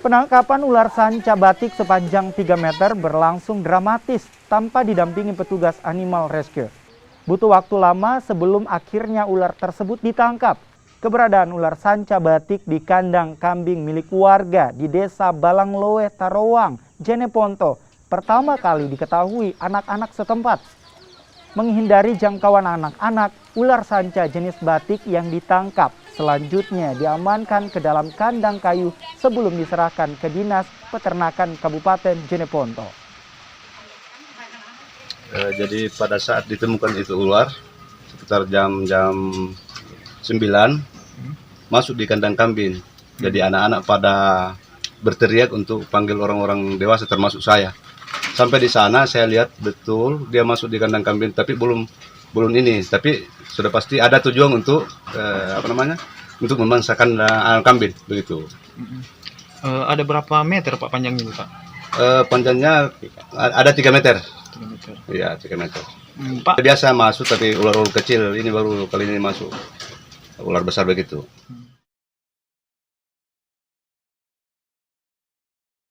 Penangkapan ular sanca batik sepanjang 3 meter berlangsung dramatis tanpa didampingi petugas animal rescue. Butuh waktu lama sebelum akhirnya ular tersebut ditangkap. Keberadaan ular sanca batik di kandang kambing milik warga di Desa Balangloe, Tarawang, Jeneponto pertama kali diketahui anak-anak setempat. Menghindari jangkauan anak-anak, ular sanca jenis batik yang ditangkap selanjutnya diamankan ke dalam kandang kayu sebelum diserahkan ke Dinas Peternakan Kabupaten Jeneponto. Jadi pada saat ditemukan itu ular, sekitar jam 9, masuk di kandang kambing. Jadi anak-anak pada berteriak untuk panggil orang-orang dewasa termasuk saya. Sampai di sana saya lihat betul dia masuk di kandang kambing, tapi belum ini. Tapi sudah pasti ada tujuan untuk untuk memangsakan kambing begitu. Ada berapa meter Pak panjangnya Pak? Panjangnya ada 3 meter. 3 meter. Iya, 3 meter. Pak, Biasa masuk tapi ular-ular kecil, ini baru kali ini masuk. Ular besar begitu.